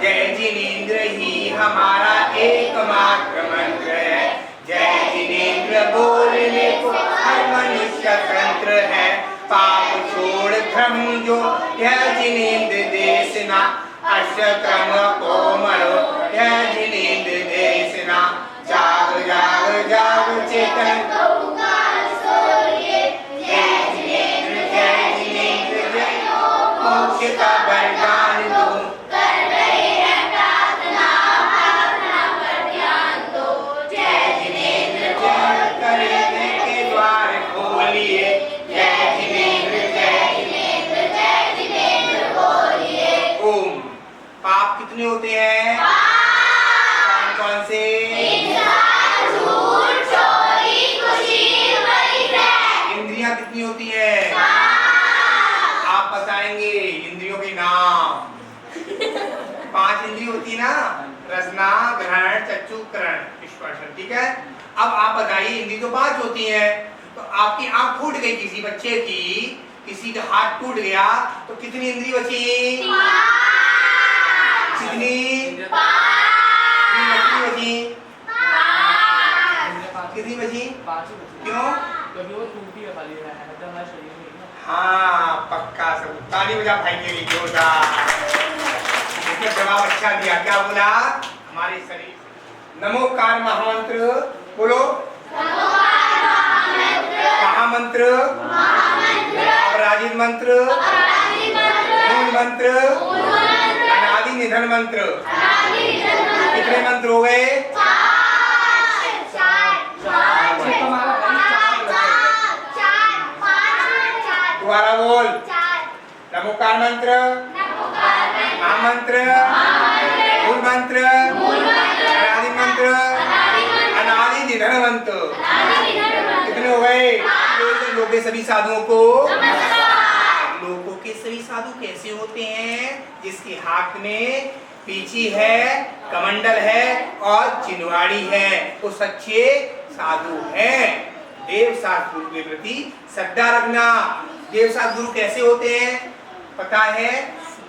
जय जिनेंद्र ही हमारा एकमात्र मंत्र है। जय जिनेंद्र बोलने को हर मनुष्य तंत्र है। पाप छोड़ क्रम जो यह जिनेंद्र देशना, अष्टक्रम को मरो यह जिनेंद्र देशना। जाग जाग जाग चेतन मोक्ष का वरदान दो। कर रहे हैं प्रार्थना, प्रार्थना पर ध्यान दो। जय जिनेंद्र बोल करे के द्वार खोलिए। जय जिनेंद्र, जय जिनेंद्र, जय जिनेंद्र बोलिए। ओम। पाप कितने होते हैं? कौन कौन से? हिंसा, झूठ, चोरी, खुशी, परिग्रह। इंद्रियां कितनी होती है? आप बताएंगे इंद्रियों के नाम। 5 इंद्रिय होती है ना, रसना, ग्रहण, चक्षु, करण, स्पर्शन। ठीक है, अब आप बताइए इंद्रिय तो 5 होती है, तो आपकी आंख फूट गई किसी बच्चे की, किसी का हाथ टूट गया, तो कितनी इंद्रिय बची? कितनी? कितनी बची? कितनी बची? क्यों? हाँ, पक्का सब ताली बजा भाई के लिए जोरदार। इसका जवाब अच्छा दिया। क्या बोला? हमारे शरीर से नमोकार महामंत्र बोलो। महामंत्र, अपराजित मंत्र, मूल मंत्र, अनादि निधन मंत्र। कितने मंत्र हो गए? दोबारा बोल। नमोकार मंत्र, महामंत्र, मूल मंत्र, अनादि मंत्र, अनादि निधन मंत्र। कितने हो गए? लोगों के सभी साधुओं को लोगों के सभी साधु कैसे होते हैं? जिसके हाथ में पीछी है, कमंडल है और चिनवाड़ी है, वो सच्चे साधु हैं। देव शास्त्र गुरु के प्रति श्रद्धा रखना। देव शास्त्र गुरु कैसे होते हैं पता है?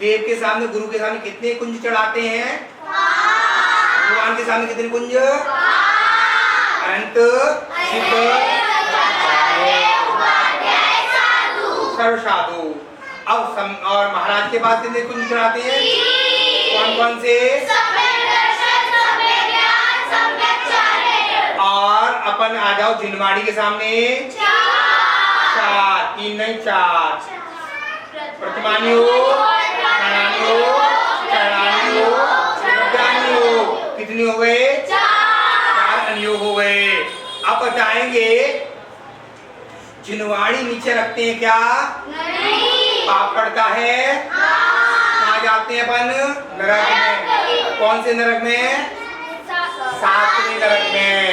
देव के सामने, गुरु के सामने कितने कुंज चढ़ाते हैं? भगवान के सामने कितने कुंज? अनंत, शिव, सर्व साधु। अब और महाराज के पास कितने कुंज चढ़ाते हैं? कौन कौन से? और अपन आ जाओ जिनवाड़ी के सामने 4, 3 नहीं 4। प्रतिमानी हो, प्रणामी हो, चरणानी हो, रुद्रानी हो। कितनी हो गए? 4 अनुयोग हो गए। अब बताएंगे जिनवाड़ी नीचे रखते हैं क्या? नहीं। पाप पड़ता है? कहाँ जाते हैं अपन? नरक में। कौन से नरक में? 7वें नरक में।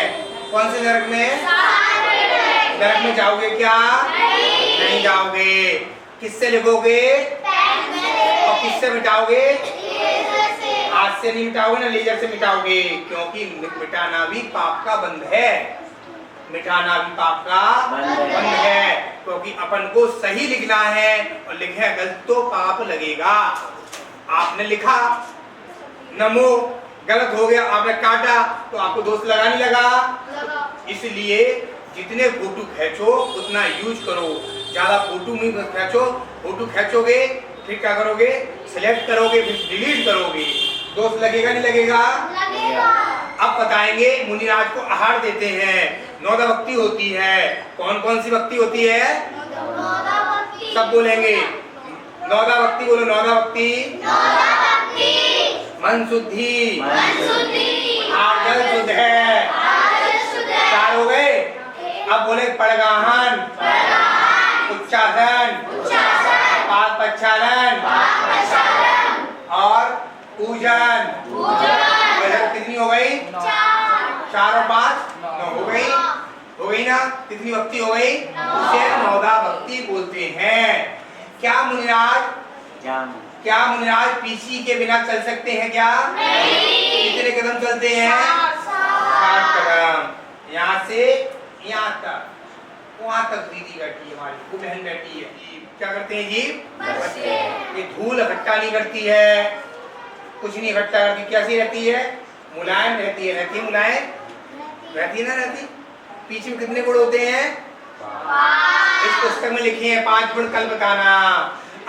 कौन से नरक में? नरक में जाओगे क्या? नहीं जाओगे। किससे लिखोगे? और किससे मिटाओगे? हाथ से नहीं मिटाओगे ना, लेजर से मिटाओगे, क्योंकि मिटाना भी पाप का बंध है। मिटाना भी पाप का बंध है, क्योंकि अपन को सही लिखना है और लिखे गलत तो पाप लगेगा। आपने लिखा नमो, गलत हो गया, आपने काटा तो आपको दोष लगा नहीं लगा? इसलिए जितने फोटो खींचो उतना यूज करो। ज्यादा फोटो नहीं खींचो। फोटो खींचोगे फिर क्या करोगे? सिलेक्ट करोगे फिर डिलीट करोगे, दोष लगेगा नहीं लगेगा? अब बताएंगे मुनिराज को आहार देते हैं। 9 भक्ति होती है। कौन कौन सी भक्ति होती है? सब बोलेंगे 9 भक्ति। बोलो 9 भक्ति। मन शुद्धि, आर्जल शुद्ध है। 4 हो गए। अब बोले पड़गाहन, उच्चासन, पाद प्रक्षालन और पूजन। कितनी हो गई? 4 और 5 9 हो गई। हो गई ना? कितनी भक्ति हो गई? उसे 9 भक्ति बोलते हैं। क्या मुनिराज पीछी के बिना चल सकते हैं क्या? नहीं। कितने कदम चलते हैं? 7 कदम। यहाँ से यहाँ तक, वहाँ तक दीदी बैठी है, हमारी वो बहन बैठी है। क्या करते हैं जी? ये धूल इकट्ठा नहीं करती है, कुछ नहीं इकट्ठा करती, कैसी रहती है? मुलायम रहती है। रहती है मुलायम? रहती है ना रहती? पीछे में कितने गुण होते हैं? इस पुस्तक में लिखे हैं 5 गुण, कल बताना।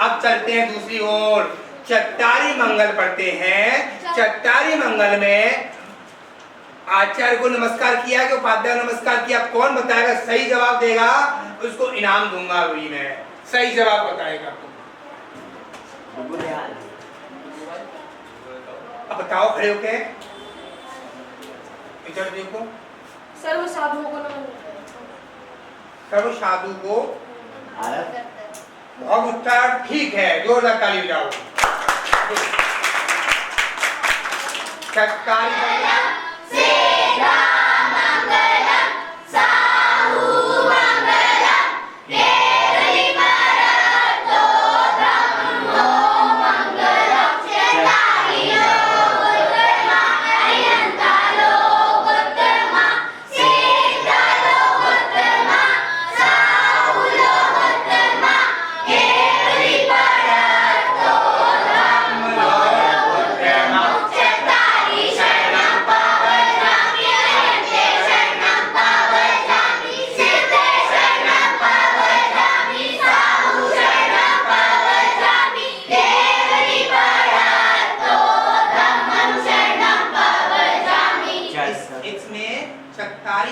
अब चलते हैं दूसरी ओर, चट्टारी मंगल पढ़ते हैं। चट्टारी मंगल में आचार्य को नमस्कार किया कि उपाध्याय नमस्कार किया? कौन बताएगा? सही जवाब देगा उसको इनाम दूंगा अभी मैं। सही जवाब बताएगा। अब बताओ खड़े होके, इधर देखो। सर्व साधुओं को नमन। सर्व साधु को बहुत उत्तर ठीक है, जोरदार ताली बजाओ। चट्टारी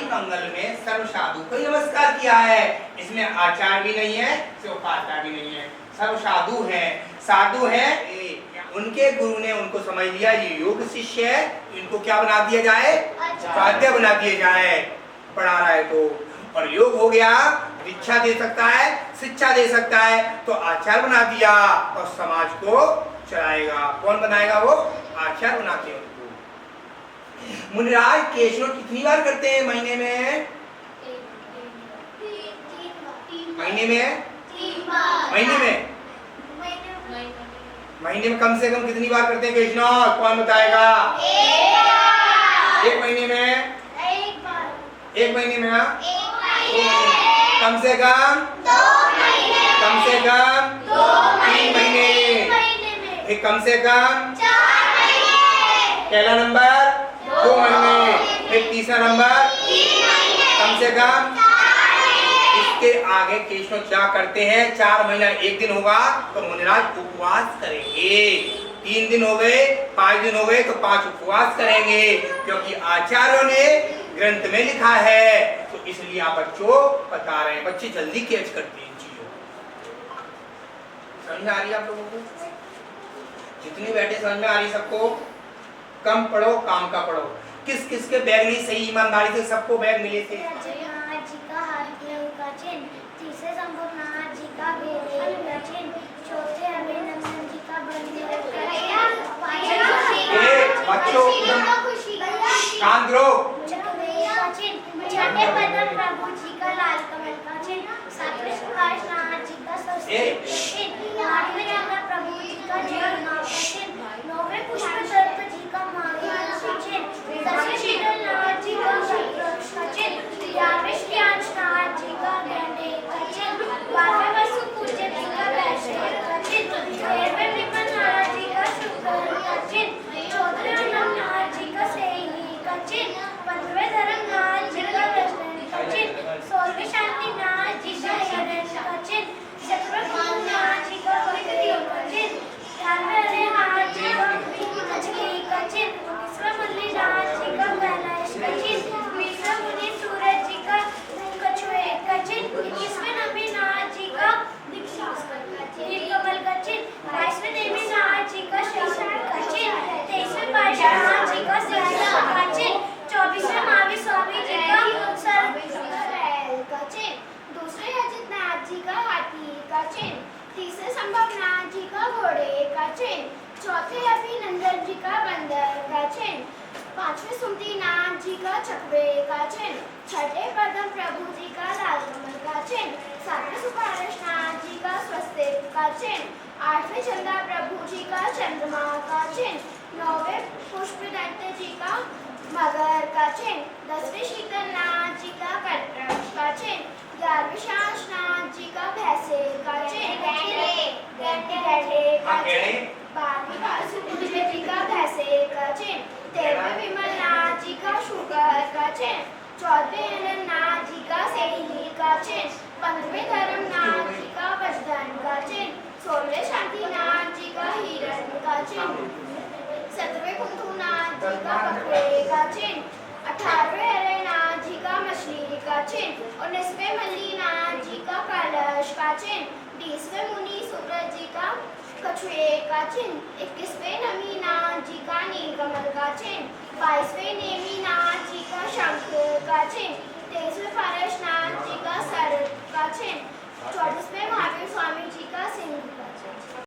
मंगल में सर्व साधु को नमस्कार किया है। इसमें आचार भी नहीं है, उपाचार भी नहीं है, सर्व साधु है। साधु है, उनके गुरु ने उनको समझ लिया ये योग शिष्य है, इनको क्या बना दिया जाए? उपाध्याय बना दिया जाए। पढ़ा रहा है तो, और योग हो गया, दीक्षा दे सकता है, शिक्षा दे सकता है, तो आचार्य बना दिया और समाज को चलाएगा। कौन बनाएगा? वो आचार्य बनाते हैं। मुनिराज केशव कितनी बार करते हैं महीने में? महीने में? महीने में? महीने में कम से कम कितनी बार करते हैं केशव? कौन बताएगा? एक महीने में? एक महीने में? हाँ, कम से कम 2 महीने, कम से कम 3 महीने, फिर कम से कम 4 महीने, पहला नंबर 2 महीने, फिर तीसरा नंबर 3 महीने, कम से कम। इसके आगे केशव क्या करते हैं? 4 महीना 1 दिन होगा तो मुनिराज उपवास करेंगे। 3 दिन हो गए, 5 दिन हो गए तो 5 उपवास करेंगे, क्योंकि आचार्यों ने ग्रंथ में लिखा है। तो इसलिए आप बच्चों बता रहे हैं, बच्चे जल्दी कैच करते हैं इन चीजों। समझ में आ रही है आप लोगों को? जितने बैठे समझ में आ रही सबको? कम पढ़ो, काम का पढ़ो। किस किस के बैग नहीं सही ईमानदारी से सबको बैग मिले थे? बच्चों कान दो। छठे पदम प्रभु जी का लाल कमल का चिन्ह, सातवें सुभाष नाथ जी का सरस्वती चिन्ह, आठवें जगह प्रभु जी का जयनाम का चिन्ह, 9वें पुष्प दत्त जी का मांगलिक का चिन्ह, 10वें शीतल नाथ जी का शतवृक्ष का चिन्ह, 11वें श्रेयांश नाथ जी का गेंडे का चिन्ह, 12वें वसु पूज्य जी का वैष्णव का चिन्ह, 13वें विमल नाथ जी का शुक्र का चिन्ह, 14वें अनंत नाथ जी का सेही का चिन्ह, 15वें धर्मनाथ जी का वैष्णव का चिन्ह, 16वें शांतिनाथ जी का शरण का चिन्ह, 17वें भूतनाथ जी का विक्रियों का चिन्ह, 18वें हरिनाथ जी का मछली का चिन्ह, 19वें मल्लीनाथ जी का कैलाश का चिन्ह, 20वें मुनि सूरज जी का कछुए का चिन्ह, 21वें नबीनाथ जी का नीलकमल का चिन्ह, 22वें देवीनाथ जी का शीशम का चिन्ह, 23वें पार्श्वनाथ जी का सिंहासन का चिन्ह, 24वें महावीर स्वामी जी का सर्प का चिन्ह, दूसरे अजितनाथ जी का हाथी का चिन्ह, तीसरे संभवनाथ जी का घोड़े का चिन्ह, चौथे अभिनंदन जी का बंदर का चिन्ह, 5वें सुमतीनाथ जी का चकवे का चिन्ह, 6ठे पदम प्रभु जी का लाल कमल का चिन्ह, 7वें सुपार्श्वनाथ जी का स्वस्तिक का चिन्ह, 8वें चंदा प्रभु जी का चंद्रमा का चिन्ह, 9वें पुष्पदत्त जी का मगर का चिन्ह, 10वें शीतलनाथ जी का कटरक का चिन्ह, 11वें शांशनाथ जी का भैंसे का चिन्ह, 12वें वासुदेव जी का 13वें विमलनाथ जी का शुगर का चिन्ह, 14वें अनंतनाथ जी का सेही का चिन्ह, 15वें धर्मनाथ जी का वजदान का चिन्ह, 16वें शांतिनाथ जी का हिरण का चिन्ह, 17वें कुंथुनाथ जी का बकरे का चिन्ह, 18वें हरिनाथ जी का मछली का चिन्ह, 19वें मल्लीनाथ जी का कलश का चिन्ह, 20वें मुनि सूरज जी का कछुए का चिन्ह, 21वें नमीनाथ जी का नीलकमल का चिन्ह, 22वें नेमिनाथ जी का शंख का चिन्ह, 23वें पारसनाथ जी का सर्प का चिन्ह, 24वें महावीर स्वामी जी का सिंह का चिन्ह।